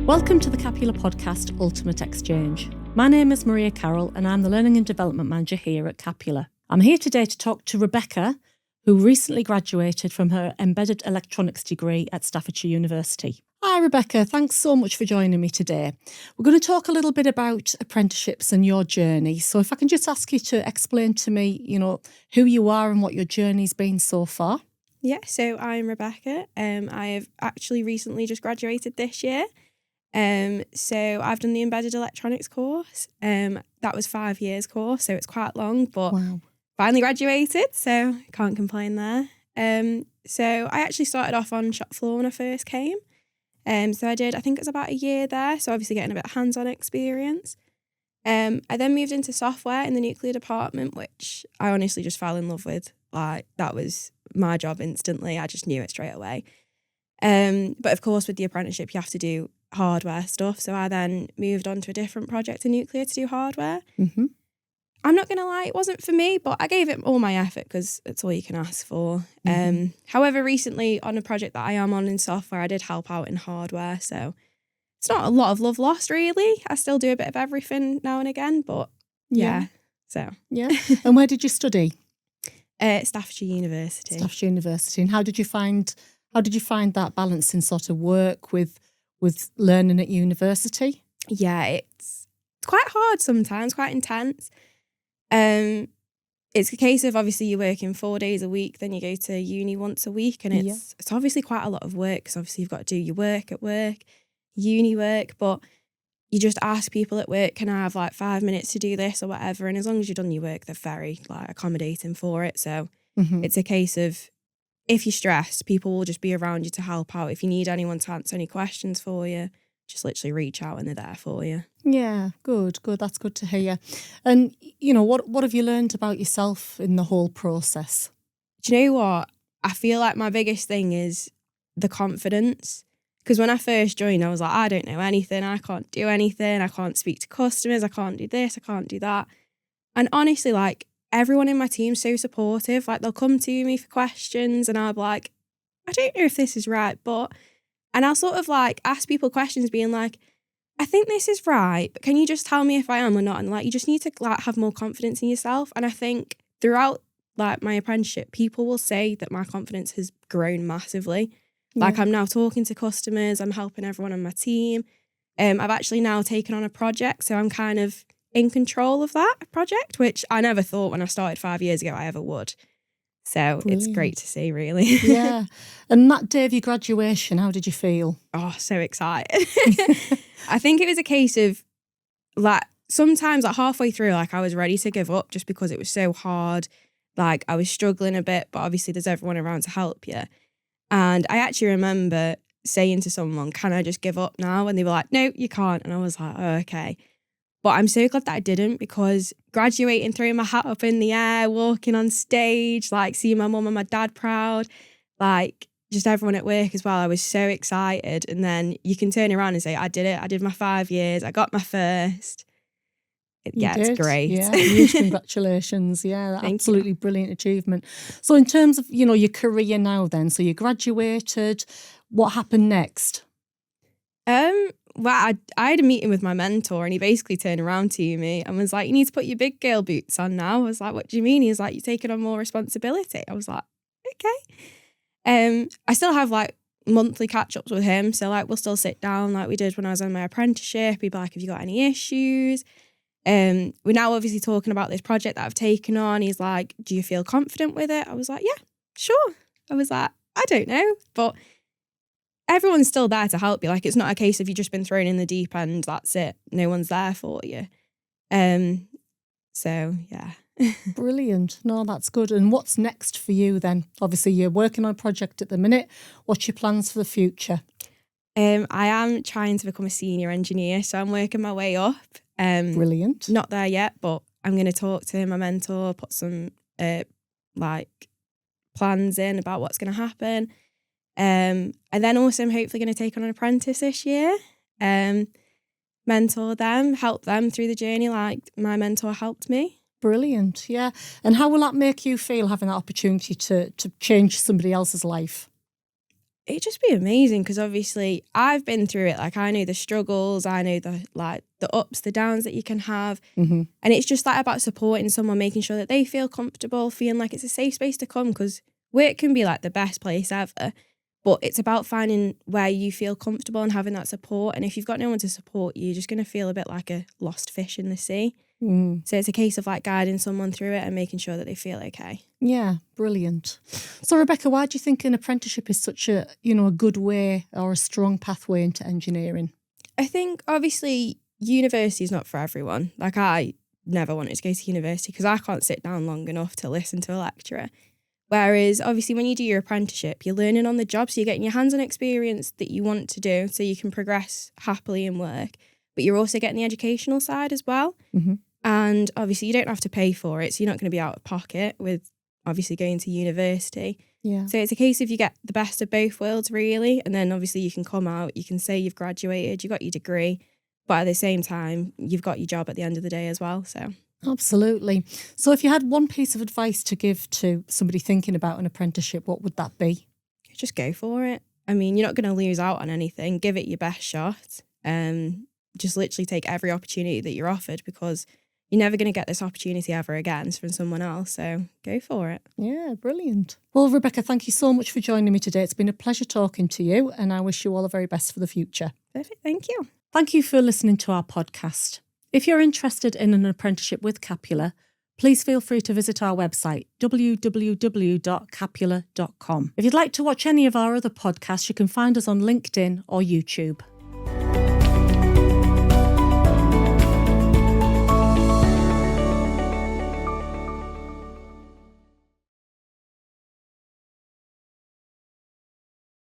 Welcome to the Capula podcast, Ultimate Exchange. My name is Maria Carroll and I'm the Learning and Development Manager here at Capula. I'm here today to talk to Rebekah, who recently graduated from her Embedded Electronics degree at Staffordshire University. Hi Rebekah, thanks so much for joining me today. We're going to talk a little bit about apprenticeships and your journey. So if I can just ask you to explain to me, who you are and what your journey's been so far. Yeah, so I'm Rebekah. I have actually recently just graduated this year. So I've done the Embedded Electronics course. That was 5 years course, so it's quite long, but Wow. Finally graduated, so can't complain there. So I actually started off on shop floor when I first came. So I think it was about a year there, so obviously getting a bit of hands-on experience. I then moved into software in the nuclear department, which I honestly just fell in love with. Like, that was my job instantly. I just knew it straight away. But of course, with the apprenticeship, you have to do hardware stuff. So I then moved on to a different project in nuclear to do hardware. Mm-hmm. I'm not going to lie, it wasn't for me, but I gave it all my effort because it's all you can ask for. Mm-hmm. However, recently on a project that I am on in software, I did help out in hardware. So it's not a lot of love lost, really. I still do a bit of everything now and again, but yeah. Yeah. And where did you study? Staffordshire University. Staffordshire University. And how did you find that balance in sort of work with learning at university? Yeah, it's quite hard sometimes, quite intense. It's a case of obviously you're working 4 days a week, then you go to uni once a week, and it's obviously quite a lot of work because obviously you've got to do your work at work, uni work, but you just ask people at work, can I have like 5 minutes to do this or whatever? And as long as you've done your work, they're very like accommodating for it. So it's a case of if you're stressed, people will just be around you to help out. If you need anyone to answer any questions for you, just literally reach out and they're there for you. Yeah, good. That's good to hear. And, what have you learned about yourself in the whole process? Do you know what? I feel like my biggest thing is the confidence. Because when I first joined, I was like, I don't know anything. I can't do anything. I can't speak to customers. I can't do this. I can't do that. And honestly, like, everyone in my team's so supportive. Like, they'll come to me for questions and I'll be like, I don't know if this is right, but... And I'll sort of like ask people questions being like, I think this is right, but can you just tell me if I am or not? And like, you just need to like have more confidence in yourself. And I think throughout like my apprenticeship, people will say that my confidence has grown massively. Yeah. Like, I'm now talking to customers, I'm helping everyone on my team. I've actually now taken on a project, so I'm kind of in control of that project, which I never thought when I started 5 years ago I ever would. So Brilliant. It's great to see, really. Yeah. And that day of your graduation, how did you feel? Oh, so excited. I think it was a case of like sometimes like halfway through, like I was ready to give up just because it was so hard. Like I was struggling a bit, but obviously there's everyone around to help you. And I actually remember saying to someone, can I just give up now? And they were like, no, you can't. And I was like, oh, okay. But I'm so glad that I didn't, because graduating, throwing my hat up in the air, walking on stage, like seeing my mum and my dad proud, like just everyone at work as well, I was so excited. And then you can turn around and say, I did it. I did my 5 years. I got my first. It's great. Yeah, huge congratulations. Yeah, absolutely brilliant achievement. So in terms of, your career now then, so you graduated, what happened next? Well, I had a meeting with my mentor and he basically turned around to me and was like, you need to put your big girl boots on now. I was like, what do you mean? He was like, you're taking on more responsibility. I was like, okay. I still have like monthly catch-ups with him. So like we'll still sit down like we did when I was on my apprenticeship. He'd be like, have you got any issues? We're now obviously talking about this project that I've taken on. He's like, do you feel confident with it? I was like, yeah, sure. I was like, I don't know. But everyone's still there to help you. Like, it's not a case of you've just been thrown in the deep end, that's it. No one's there for you. So, yeah. Brilliant. No, that's good. And what's next for you then? Obviously, you're working on a project at the minute. What's your plans for the future? I am trying to become a senior engineer, so I'm working my way up. Brilliant. Not there yet, but I'm going to talk to my mentor, put some plans in about what's going to happen. And then also I'm hopefully going to take on an apprentice this year, mentor them, help them through the journey like my mentor helped me. Brilliant, yeah. And how will that make you feel, having that opportunity to change somebody else's life? It'd just be amazing because obviously I've been through it. Like I know the struggles, I know the ups, the downs that you can have. Mm-hmm. And it's just like about supporting someone, making sure that they feel comfortable, feeling like it's a safe space to come, because work can be like the best place ever. But it's about finding where you feel comfortable and having that support. And if you've got no one to support you, you're just going to feel a bit like a lost fish in the sea. Mm. So it's a case of like guiding someone through it and making sure that they feel okay. Yeah, brilliant. So, Rebekah, why do you think an apprenticeship is such a good way or a strong pathway into engineering? I think obviously university is not for everyone. Like I never wanted to go to university because I can't sit down long enough to listen to a lecturer. Whereas obviously when you do your apprenticeship, you're learning on the job, so you're getting your hands-on experience that you want to do so you can progress happily in work, but you're also getting the educational side as well. Mm-hmm. And obviously you don't have to pay for it, so you're not going to be out of pocket with obviously going to university. Yeah. So it's a case of you get the best of both worlds really, and then obviously you can come out, you can say you've graduated, you got your degree, but at the same time you've got your job at the end of the day as well. So Absolutely. So if you had one piece of advice to give to somebody thinking about an apprenticeship, what would that be? just go for it. I mean, you're not going to lose out on anything. Give it your best shot. Just literally take every opportunity that you're offered, because you're never going to get this opportunity ever again from someone else. So go for it. Yeah, brilliant. Well, Rebekah, thank you so much for joining me today. It's been a pleasure talking to you, and I wish you all the very best for the future. Perfect. Thank you. Thank you for listening to our podcast. If you're interested in an apprenticeship with Capula, please feel free to visit our website, www.capula.com. If you'd like to watch any of our other podcasts, you can find us on LinkedIn or YouTube.